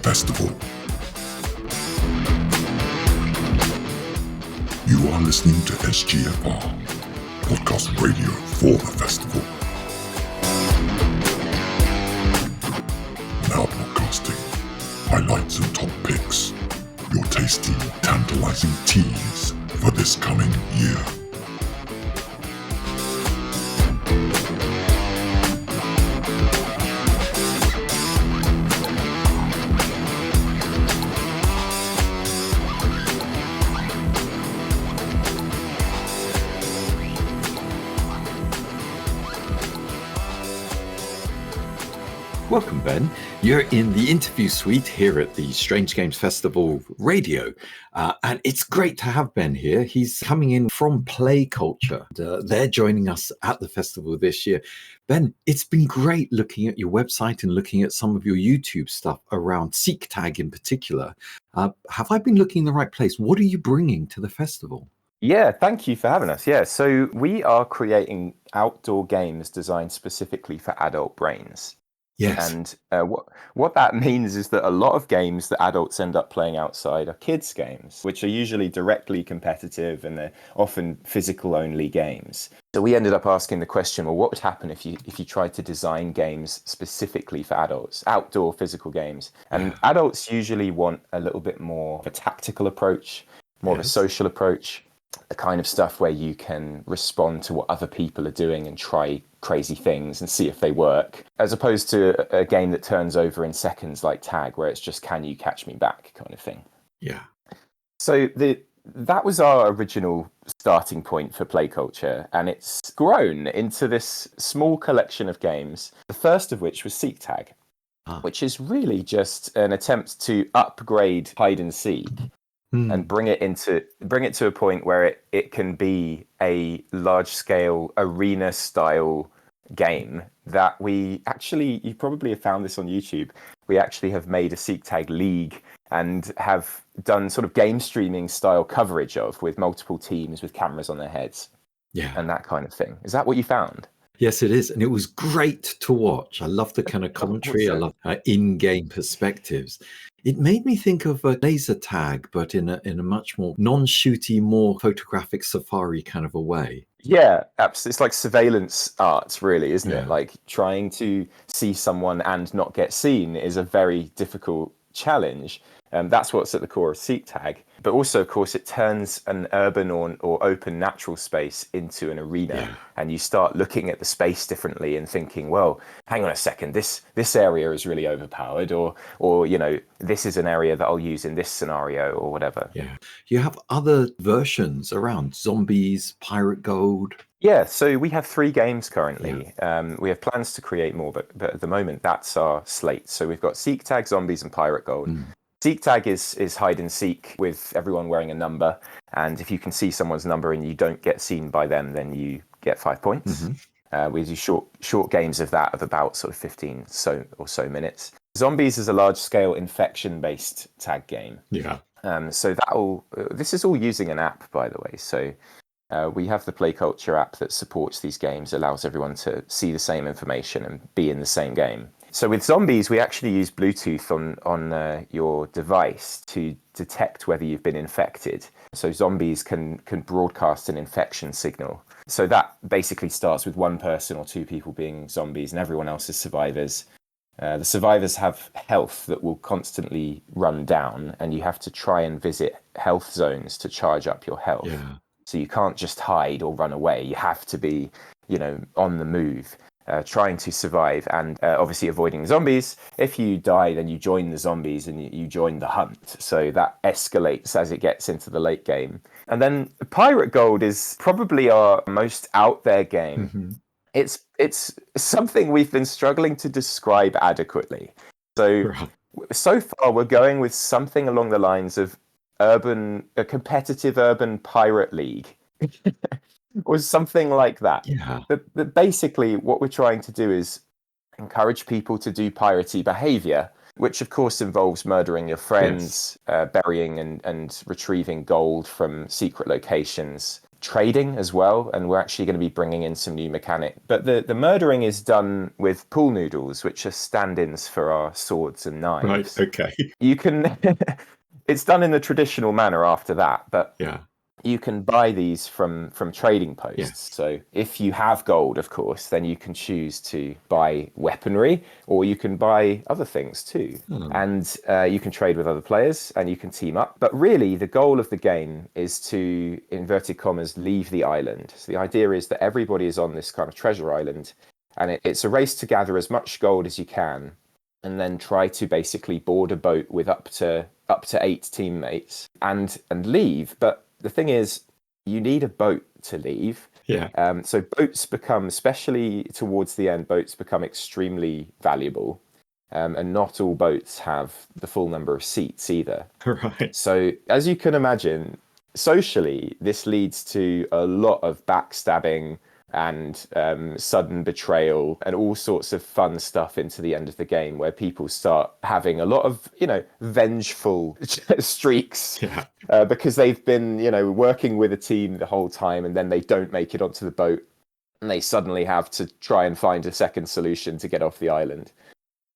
Festival. You are listening to SGFR, podcast radio for the festival. Now broadcasting highlights and top picks, your tasty, tantalizing tease for this coming year. Welcome, Ben. You're in the interview suite here at the Strange Games Festival Radio, and it's great to have Ben here. He's coming in from Play Culture. They're joining us at the festival this year. Ben, it's been great looking at your website and looking at some of your YouTube stuff around SeekTag in particular. Have I been looking in the right place? What are you bringing to the festival? Yeah, thank you for having us. Yeah, so we are creating outdoor games designed specifically for adult brains. Yes. And what that means is that a lot of games that adults end up playing outside are kids' games, which are usually directly competitive and they're often physical-only games. So we ended up asking the question, well, what would happen if you tried to design games specifically for adults, outdoor physical games? And adults usually want a little bit more of a tactical approach, more of a social approach, the kind of stuff where you can respond to what other people are doing and try crazy things and see if they work, as opposed to a game that turns over in seconds like Tag, where it's just can you catch me back kind of thing. Yeah. So that was our original starting point for Play Culture, and it's grown into this small collection of games, the first of which was SeekTag, which is really just an attempt to upgrade hide and seek and bring it to a point where it can be a large scale arena style game that you probably have found this on YouTube. We actually have made a SeekTag league and have done sort of game streaming style coverage of, with multiple teams with cameras on their heads. Yeah. And that kind of thing. Is that what you found? Yes, it is. And it was great to watch. I love the kind of commentary. I love in-game perspectives. It made me think of a laser tag, but in a much more non-shooty, more photographic safari kind of a way. Yeah, absolutely. It's like surveillance art, really, isn't it? Like trying to see someone and not get seen is a very difficult challenge. That's what's at the core of SeekTag. But also, of course, it turns an urban or open natural space into an arena. And you start looking at the space differently and thinking, well, hang on a second, this area is really overpowered, or you know, this is an area that I'll use in this scenario or whatever. Yeah. You have other versions around Zombies, Pirate Gold. Yeah, so we have 3 games currently. We have plans to create more, but at the moment, that's our slate. So we've got SeekTag, Zombies, and Pirate Gold. SeekTag is hide and seek with everyone wearing a number, and if you can see someone's number and you don't get seen by them, then you get 5 points. We do short games of that of about sort of 15 or so minutes. Zombies is a large-scale infection-based tag game. Yeah. So this is all using an app, by the way. So we have the Play Culture app that supports these games, allows everyone to see the same information and be in the same game. So with Zombies, we actually use Bluetooth on your device to detect whether you've been infected. So Zombies can broadcast an infection signal. So that basically starts with one person or 2 people being zombies and everyone else is survivors. The survivors have health that will constantly run down, and you have to try and visit health zones to charge up your health. So you can't just hide or run away. You have to be, on the move. Trying to survive and obviously avoiding zombies. If you die, then you join the zombies and you join the hunt. So that escalates as it gets into the late game. And then Pirate Gold is probably our most out there game. It's something we've been struggling to describe adequately. So far we're going with something along the lines of a competitive urban pirate league. Or something like that. Yeah. But basically, what we're trying to do is encourage people to do piratey behavior, which of course involves murdering your friends, burying and retrieving gold from secret locations, trading as well, and we're actually going to be bringing in some new mechanic. But the murdering is done with pool noodles, which are stand-ins for our swords and knives. Right. Okay. You can it's done in the traditional manner after that, but Yeah. you can buy these from trading posts. Yeah. So if you have gold, of course, then you can choose to buy weaponry, or you can buy other things too. And you can trade with other players and you can team up. But really, the goal of the game is to, inverted commas, leave the island. So the idea is that everybody is on this kind of treasure island, and it's a race to gather as much gold as you can, and then try to basically board a boat with up to 8 teammates and leave. But the thing is, you need a boat to leave. Yeah. So boats become, especially towards the end, boats become extremely valuable. And not all boats have the full number of seats either. Right. So as you can imagine, socially, this leads to a lot of backstabbing and sudden betrayal and all sorts of fun stuff into the end of the game, where people start having a lot of, vengeful streaks. Yeah. Because they've been, working with a team the whole time, and then they don't make it onto the boat, and they suddenly have to try and find a second solution to get off the island.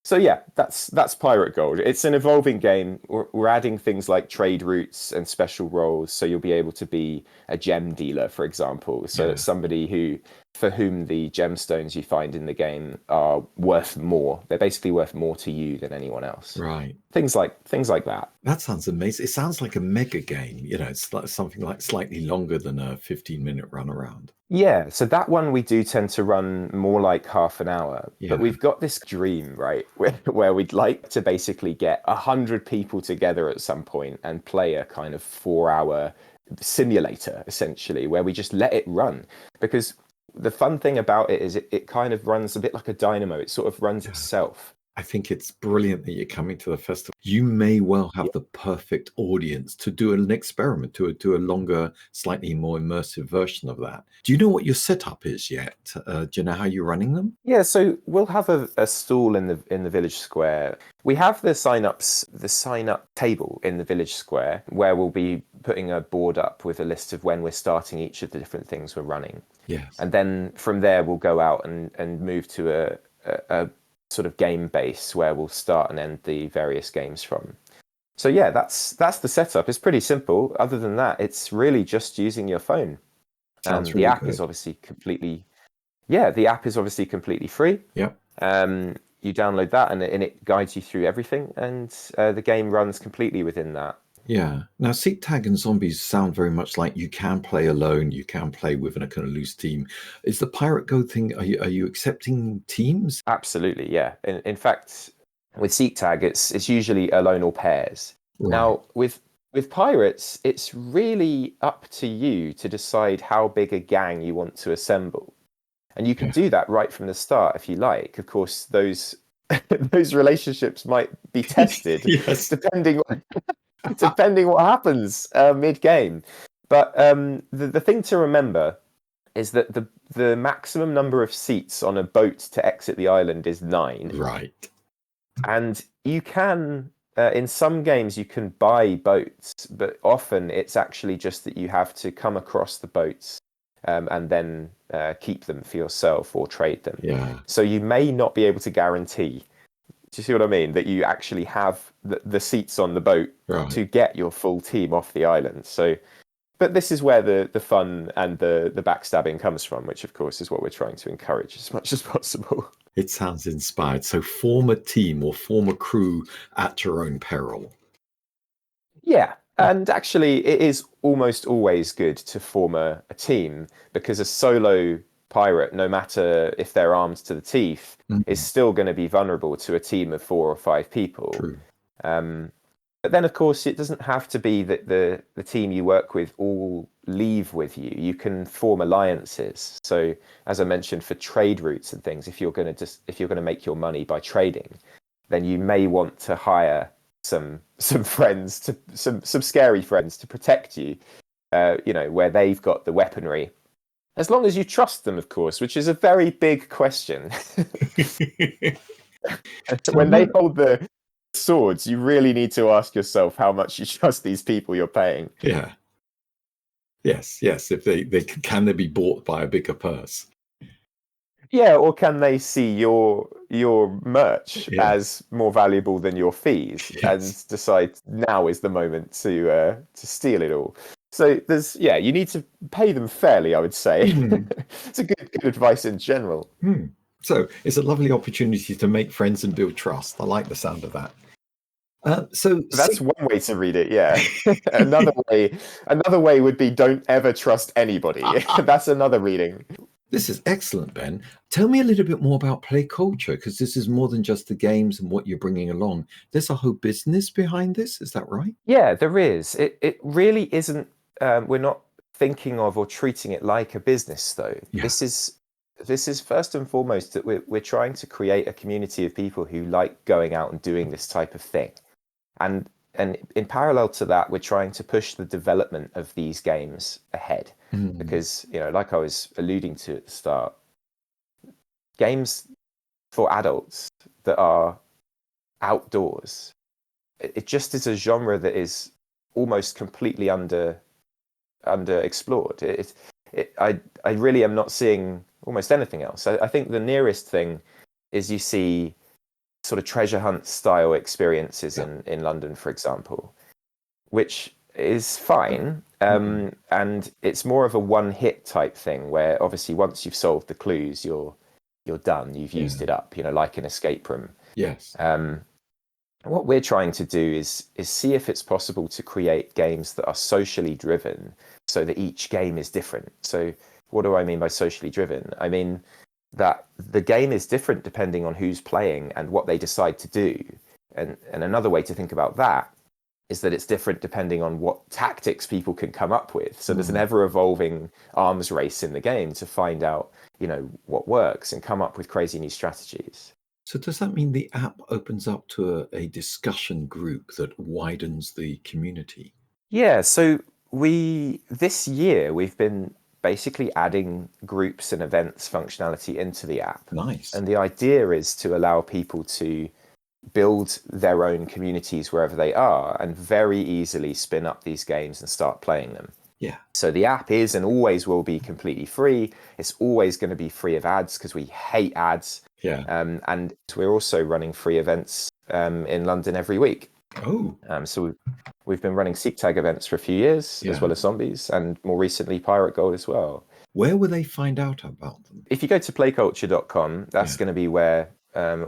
So yeah, that's Pirate Gold. It's an evolving game. We're adding things like trade routes and special roles, so you'll be able to be a gem dealer, for example. So it's somebody for whom the gemstones you find in the game are worth more. They're basically worth more to you than anyone else. Right. Things like that. That sounds amazing. It sounds like a mega game. It's like something like slightly longer than a 15-minute run around. Yeah, so that one we do tend to run more like half an hour. Yeah. But we've got this dream, right, where we'd like to basically get 100 people together at some point and play a kind of 4-hour simulator, essentially, where we just let it run. Because the fun thing about it is it kind of runs a bit like a dynamo. It sort of runs itself. I think it's brilliant that you're coming to the festival. You may well have the perfect audience to do an experiment, to do a longer, slightly more immersive version of that. Do you know what your setup is yet? Do you know how you're running them? Yeah, so we'll have a stall in the village square. We have the sign up table in the village square, where we'll be putting a board up with a list of when we're starting each of the different things we're running. Yes. And then from there we'll go out and move to a sort of game base where we'll start and end the various games from. So yeah, that's the setup. It's pretty simple. Other than that, it's really just using your phone. Sounds the really app good. is obviously completely free. Yep. You download that and it guides you through everything, and the game runs completely within that. Yeah. Now, Seek Tag and Zombies sound very much like you can play alone, you can play with a kind of loose team. Is the Pirate Go thing, are you accepting teams? Absolutely, yeah. In fact, with Seek Tag, it's usually alone or pairs. Right. Now, with Pirates, it's really up to you to decide how big a gang you want to assemble. And you can do that right from the start if you like. Of course, those relationships might be tested Yes. depending what happens mid-game. But the thing to remember is that the maximum number of seats on a boat to exit the island is 9. Right. And you can, in some games, you can buy boats, but often it's actually just that you have to come across the boats and then keep them for yourself or trade them. Yeah. So you may not be able to guarantee, do you see what I mean, that you actually have the seats on the boat to get your full team off the island. So, but this is where the fun and the backstabbing comes from, which of course is what we're trying to encourage as much as possible. It sounds inspired. So form a team or form a crew at your own peril. Yeah. And actually, it is almost always good to form a team, because a solo pirate, no matter if they're armed to the teeth, is still going to be vulnerable to a team of 4 or 5 people. True. But then, of course, it doesn't have to be that the team you work with all leave with you. You can form alliances. So, as I mentioned, for trade routes and things, if you're going to make your money by trading, then you may want to hire some friends, some scary friends to protect you. Where they've got the weaponry. As long as you trust them, of course, which is a very big question. When they hold the swords, you really need to ask yourself how much you trust these people you're paying. Yeah. Yes, yes. If they can they be bought by a bigger purse? Yeah, or can they see your merch Yeah. as more valuable than your fees and Yes. decide now is the moment to steal it all? So you need to pay them fairly, I would say. Hmm. It's a good advice in general. Hmm. So it's a lovely opportunity to make friends and build trust. I like the sound of that. So That's one way to read it, yeah. Another way would be don't ever trust anybody. That's another reading. this is excellent, Ben. Tell me a little bit more about Play Culture, because this is more than just the games and what you're bringing along. There's a whole business behind this. Is that right? Yeah, there is. It really isn't. We're not thinking of or treating it like a business, though. Yeah. This is first and foremost that we're trying to create a community of people who like going out and doing this type of thing, and in parallel to that, we're trying to push the development of these games ahead, Mm. because like I was alluding to at the start, games for adults that are outdoors, it just is a genre that is almost completely underexplored. I really am not seeing almost anything else. I think the nearest thing is you see sort of treasure hunt style experiences in London, for example, which is fine. And it's more of a one-hit type thing where obviously once you've solved the clues, you're done. You've used it up, like an escape room. Yes. What we're trying to do is see if it's possible to create games that are socially driven so that each game is different. So what do I mean by socially driven? I mean that the game is different depending on who's playing and what they decide to do. And another way to think about that is that it's different depending on what tactics people can come up with. So there's an ever-evolving arms race in the game to find out, what works and come up with crazy new strategies. So does that mean the app opens up to a discussion group that widens the community? Yeah, so this year we've been basically adding groups and events functionality into the app. Nice. And the idea is to allow people to build their own communities wherever they are and very easily spin up these games and start playing them. Yeah. So the app is and always will be completely free. It's always going to be free of ads because we hate ads. Yeah. And we're also running free events in London every week. Oh. So we've been running Seek Tag events for a few years, as well as Zombies, and more recently Pirate Gold as well. Where will they find out about them? If you go to playculture.com, that's going to be where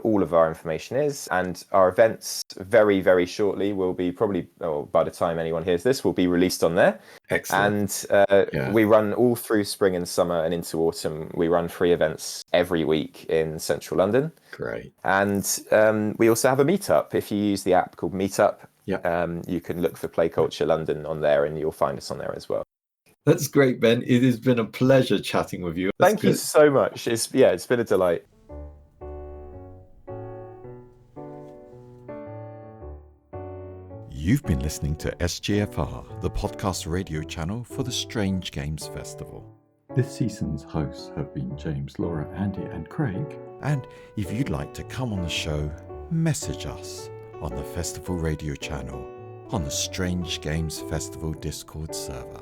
all of our information is. And our events very, very shortly will be by the time anyone hears this, will be released on there. Excellent. And we run all through spring and summer and into autumn. We run free events every week in central London. Great. And we also have a meetup. If you use the app called Meetup, you can look for Play Culture London on there and you'll find us on there as well. That's great, Ben. It has been a pleasure chatting with you. Thank you so much. It's been a delight. You've been listening to SGFR, the podcast radio channel for the Strange Games Festival. This season's hosts have been James, Laura, Andy, and Craig. And if you'd like to come on the show, message us on the Festival Radio channel on the Strange Games Festival Discord server.